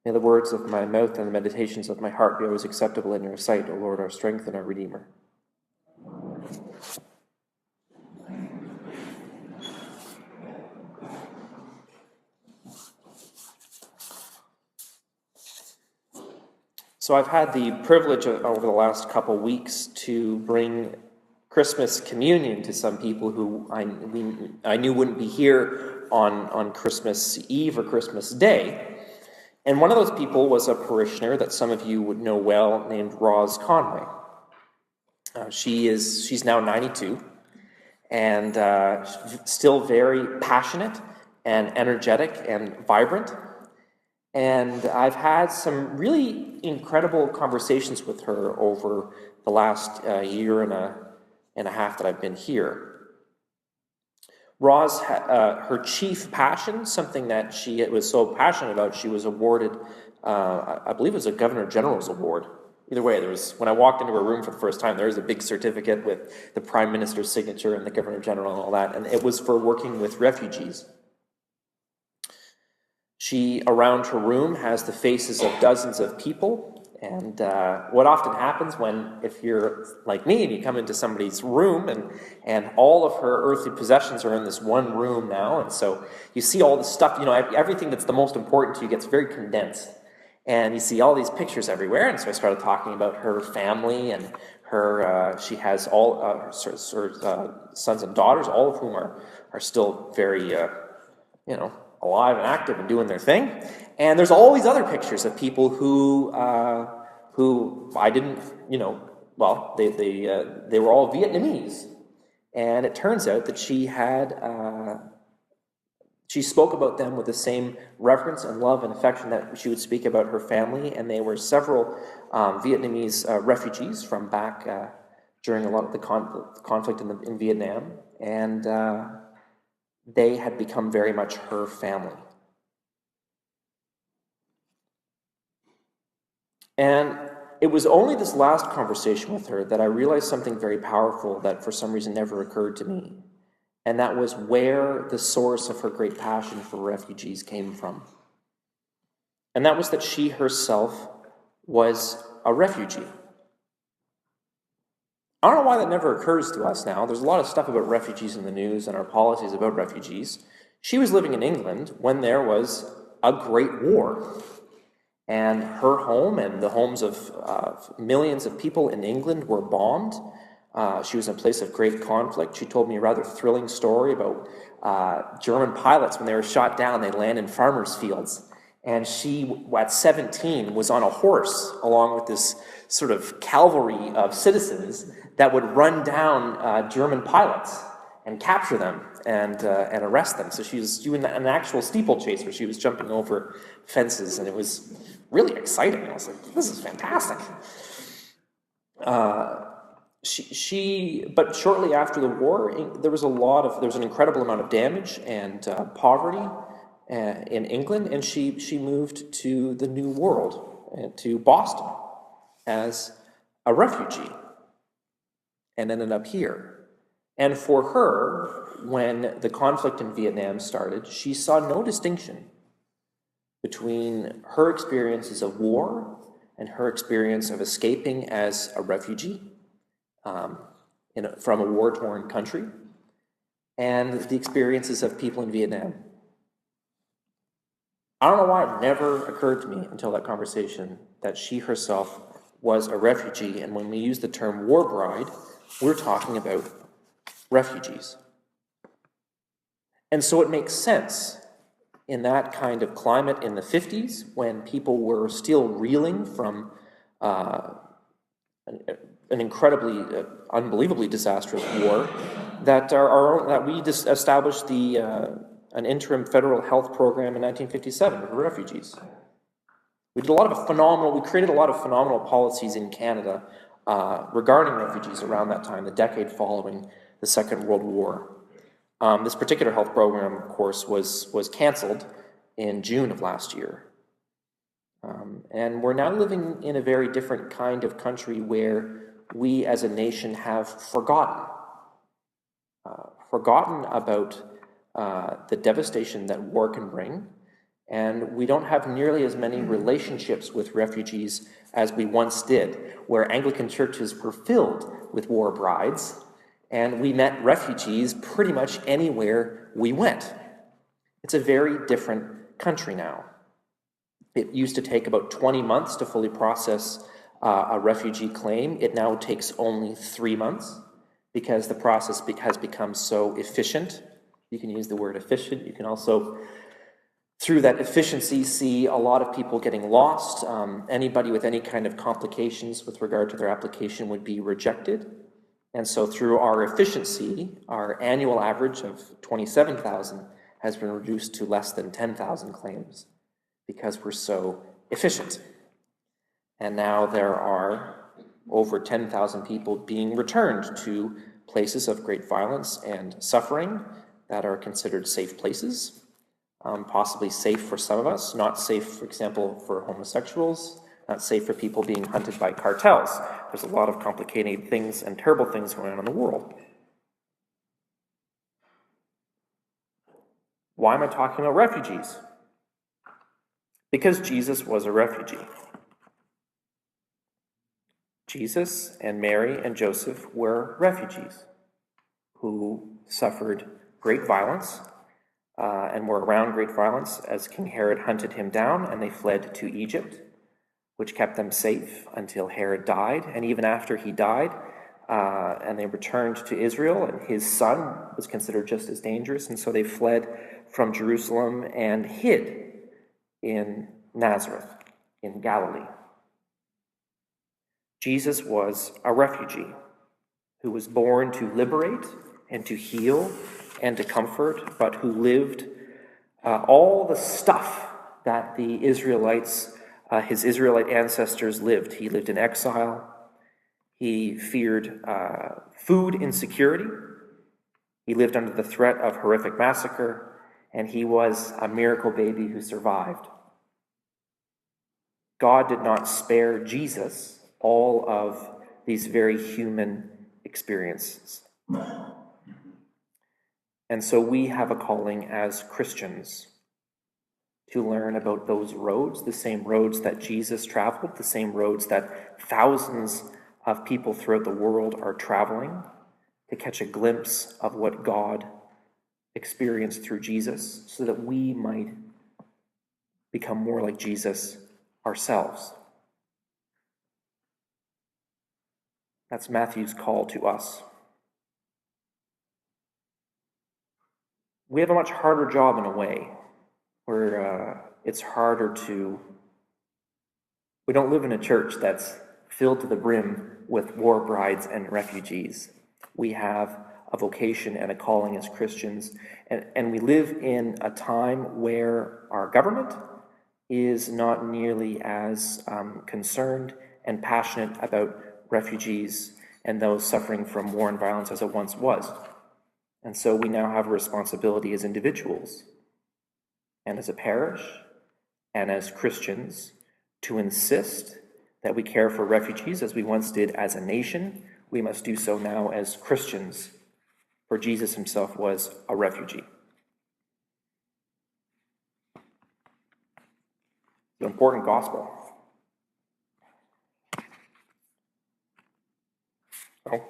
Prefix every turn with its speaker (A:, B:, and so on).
A: May the words of my mouth and the meditations of my heart be always acceptable in your sight, O Lord, our strength and our Redeemer. So I've had the privilege over the last couple weeks to bring Christmas communion to some people who I knew wouldn't be here on Christmas Eve or Christmas Day. And one of those people was a parishioner that some of you would know well named Roz Conway. She's now 92 and still very passionate and energetic and vibrant. And I've had some really incredible conversations with her over the last year and a half that I've been here. Roz, her chief passion, something that she was so passionate about, she was awarded, I believe it was a Governor General's Award. Either way, when I walked into her room for the first time, there was a big certificate with the Prime Minister's signature and the Governor General and all that, and it was for working with refugees. She, around her room, has the faces of dozens of people. And what often happens if you're like me and you come into somebody's room and all of her earthly possessions are in this one room now, and so you see all the stuff, everything that's the most important to you gets very condensed. And you see all these pictures everywhere, and so I started talking about her family and she has all her sons and daughters, all of whom are still very, alive and active and doing their thing. And there's all these other pictures of people who I didn't, they were all Vietnamese. And it turns out that she spoke about them with the same reverence and love and affection that she would speak about her family. And they were several Vietnamese refugees from back during a lot of the conflict in Vietnam. And they had become very much her family. And it was only this last conversation with her that I realized something very powerful that for some reason never occurred to me. And that was where the source of her great passion for refugees came from. And that was that she herself was a refugee. I don't know why that never occurs to us now. There's a lot of stuff about refugees in the news and our policies about refugees. She was living in England when there was a great war. And her home and the homes of millions of people in England were bombed. She was in a place of great conflict. She told me a rather thrilling story about German pilots. When they were shot down, they land in farmers' fields. And she, at 17, was on a horse along with this sort of cavalry of citizens that would run down German pilots and capture them and arrest them. So she was doing an actual steeplechase where she was jumping over fences, and it was really exciting. I was like, this is fantastic. But shortly after the war, there was an incredible amount of damage and poverty in England, and she moved to the New World, to Boston, as a refugee, and ended up here. And for her, when the conflict in Vietnam started, she saw no distinction between her experiences of war and her experience of escaping as a refugee from a war-torn country, and the experiences of people in Vietnam. I don't know why it never occurred to me until that conversation that she herself was a refugee, and when we use the term war bride, we're talking about refugees. And so it makes sense in that kind of climate in the 50s, when people were still reeling from an incredibly, unbelievably disastrous war, that we established an interim federal health program in 1957 for refugees. We created a lot of phenomenal policies in Canada regarding refugees around that time, the decade following the Second World War. This particular health program, of course, was canceled in June of last year. And we're now living in a very different kind of country where we as a nation have forgotten about the devastation that war can bring, And we don't have nearly as many relationships with refugees as we once did, where Anglican churches were filled with war brides, and we met refugees pretty much anywhere we went. It's a very different country now. It used to take about 20 months to fully process a refugee claim. It now takes only 3 months because the process has become so efficient. You can use the word efficient. You can also, through that efficiency, see a lot of people getting lost. Anybody with any kind of complications with regard to their application would be rejected. And so through our efficiency, our annual average of 27,000 has been reduced to less than 10,000 claims because we're so efficient. And now there are over 10,000 people being returned to places of great violence and suffering that are considered safe places, possibly safe for some of us, not safe, for example, for homosexuals, not safe for people being hunted by cartels. There's a lot of complicated things and terrible things going on in the world. Why am I talking about refugees? Because Jesus was a refugee. Jesus and Mary and Joseph were refugees who suffered great violence and were around great violence as King Herod hunted him down, and they fled to Egypt, which kept them safe until Herod died. And even after he died, and they returned to Israel, and his son was considered just as dangerous, and so they fled from Jerusalem and hid in Nazareth, in Galilee. Jesus was a refugee who was born to liberate and to heal and to comfort, but who lived all the stuff that the Israelites, his Israelite ancestors lived. He lived in exile. He feared food insecurity. He lived under the threat of horrific massacre, and he was a miracle baby who survived. God did not spare Jesus all of these very human experiences. And so we have a calling as Christians to learn about those roads, the same roads that Jesus traveled, the same roads that thousands of people throughout the world are traveling, to catch a glimpse of what God experienced through Jesus, so that we might become more like Jesus ourselves. That's Matthew's call to us. We have a much harder job in a way, where it's harder to... We don't live in a church that's filled to the brim with war brides and refugees. We have a vocation and a calling as Christians, and we live in a time where our government is not nearly as concerned and passionate about refugees and those suffering from war and violence as it once was. And so we now have a responsibility as individuals and as a parish and as Christians to insist that we care for refugees as we once did as a nation. We must do so now as Christians, for Jesus himself was a refugee. It's an important gospel. So,